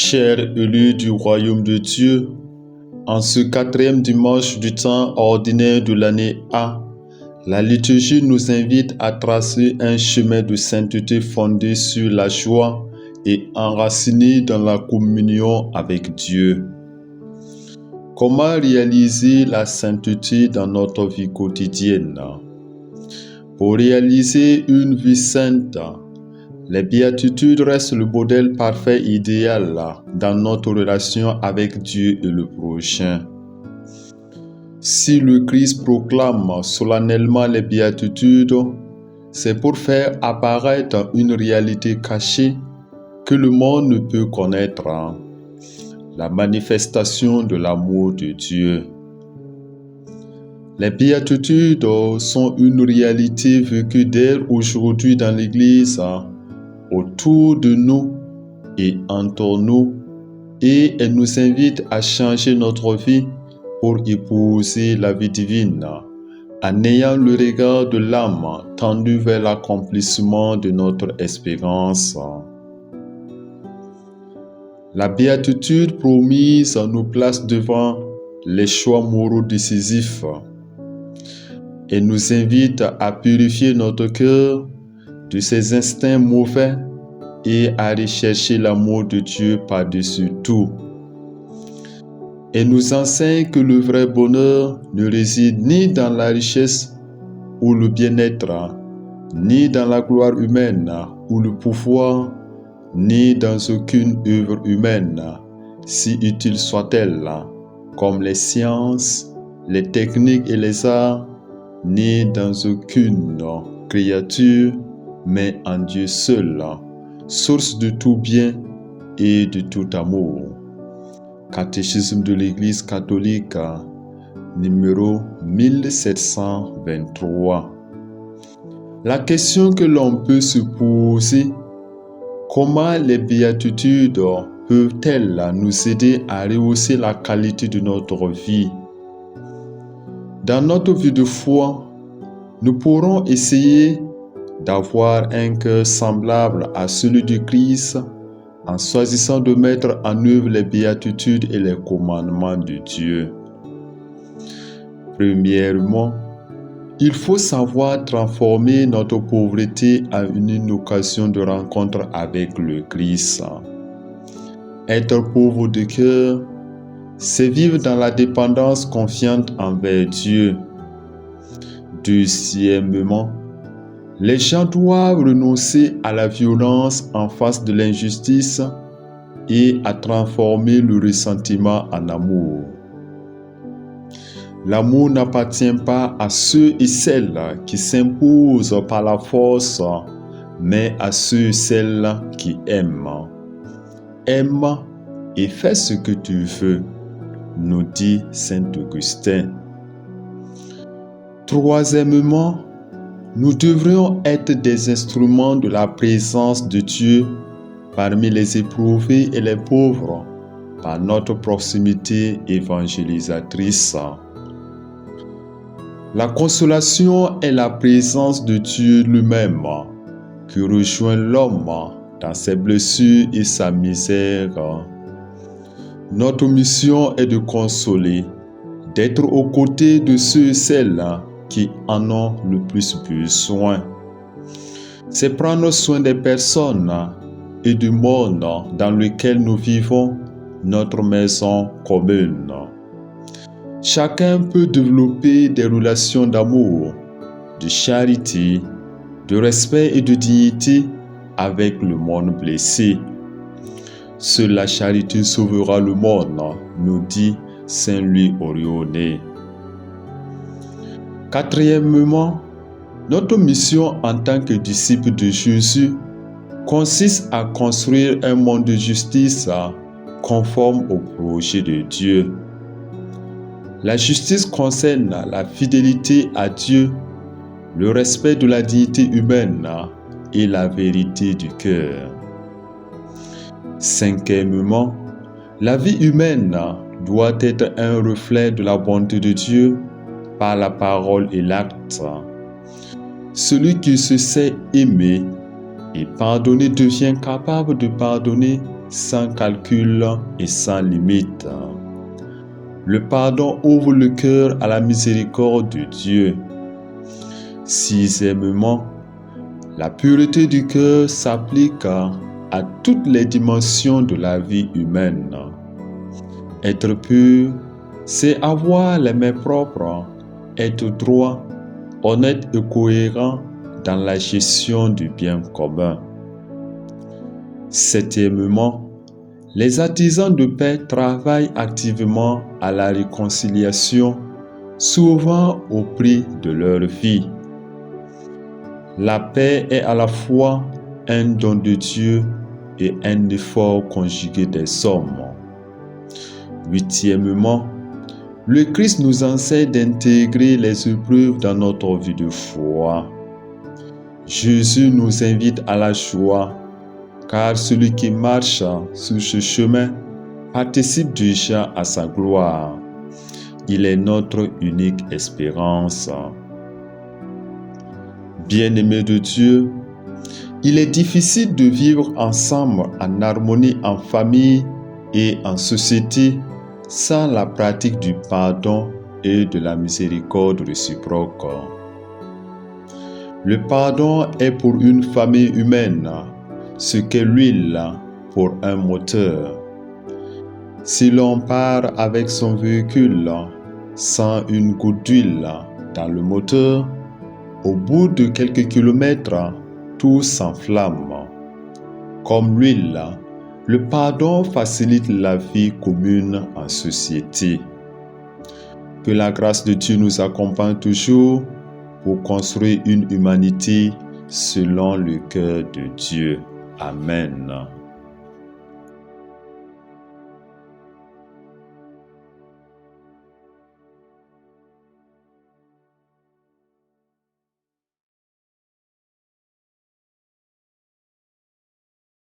Chers élus du royaume de Dieu, en ce 4e dimanche du temps ordinaire de l'année A, la liturgie nous invite à tracer un chemin de sainteté fondé sur la joie et enraciné dans la communion avec Dieu. Comment réaliser la sainteté dans notre vie quotidienne? Pour réaliser une vie sainte, les béatitudes restent le modèle parfait idéal dans notre relation avec Dieu et le prochain. Si le Christ proclame solennellement les béatitudes, c'est pour faire apparaître une réalité cachée que le monde ne peut connaître, la manifestation de l'amour de Dieu. Les béatitudes sont une réalité vécue dès aujourd'hui dans l'Église, autour de nous et entre nous, et elles nous invitent à changer notre vie pour épouser la vie divine, en ayant le regard de l'âme tendu vers l'accomplissement de notre espérance. La béatitude promise nous place devant les choix moraux décisifs et nous invite à purifier notre cœur de ses instincts mauvais et à rechercher l'amour de Dieu par-dessus tout. Et nous enseigne que le vrai bonheur ne réside ni dans la richesse ou le bien-être, ni dans la gloire humaine ou le pouvoir, ni dans aucune œuvre humaine, si utile soit-elle, comme les sciences, les techniques et les arts, ni dans aucune créature, mais en Dieu seul, source de tout bien et de tout amour. Catéchisme de l'Église catholique, numéro 1723. La question que l'on peut se poser, comment les béatitudes peuvent-elles nous aider à rehausser la qualité de notre vie? Dans notre vie de foi, nous pourrons essayer d'avoir un cœur semblable à celui du Christ en choisissant de mettre en œuvre les béatitudes et les commandements de Dieu. Premièrement, il faut savoir transformer notre pauvreté en une occasion de rencontre avec le Christ. Être pauvre de cœur, c'est vivre dans la dépendance confiante envers Dieu. Deuxièmement, les gens doivent renoncer à la violence en face de l'injustice et à transformer le ressentiment en amour. L'amour n'appartient pas à ceux et celles qui s'imposent par la force, mais à ceux et celles qui aiment. Aime et fais ce que tu veux, nous dit saint Augustin. Troisièmement, nous devrions être des instruments de la présence de Dieu parmi les éprouvés et les pauvres par notre proximité évangélisatrice. La consolation est la présence de Dieu lui-même qui rejoint l'homme dans ses blessures et sa misère. Notre mission est de consoler, d'être aux côtés de ceux et celles qui en ont le plus besoin. C'est prendre soin des personnes et du monde dans lequel nous vivons, notre maison commune. Chacun peut développer des relations d'amour, de charité, de respect et de dignité avec le monde blessé. Seule la charité sauvera le monde, nous dit saint Louis Orione. Quatrièmement, notre mission en tant que disciples de Jésus consiste à construire un monde de justice conforme au projet de Dieu. La justice concerne la fidélité à Dieu, le respect de la dignité humaine et la vérité du cœur. Cinquièmement, la vie humaine doit être un reflet de la bonté de Dieu par la parole et l'acte. Celui qui se sait aimer et pardonner devient capable de pardonner sans calcul et sans limite. Le pardon ouvre le cœur à la miséricorde de Dieu. Sixièmement, la pureté du cœur s'applique à toutes les dimensions de la vie humaine. Être pur, c'est avoir les mains propres, être droit, honnête et cohérent dans la gestion du bien commun. Septièmement, les artisans de paix travaillent activement à la réconciliation, souvent au prix de leur vie. La paix est à la fois un don de Dieu et un effort conjugué des hommes. Huitièmement, le Christ nous enseigne d'intégrer les épreuves dans notre vie de foi. Jésus nous invite à la joie, car celui qui marche sur ce chemin participe déjà à sa gloire. Il est notre unique espérance. Bien-aimés de Dieu, il est difficile de vivre ensemble en harmonie en famille et en société sans la pratique du pardon et de la miséricorde réciproque. Le pardon est pour une famille humaine ce qu'est l'huile pour un moteur. Si l'on part avec son véhicule sans une goutte d'huile dans le moteur, au bout de quelques kilomètres, tout s'enflamme. Comme l'huile, le pardon facilite la vie commune en société. Que la grâce de Dieu nous accompagne toujours pour construire une humanité selon le cœur de Dieu. Amen.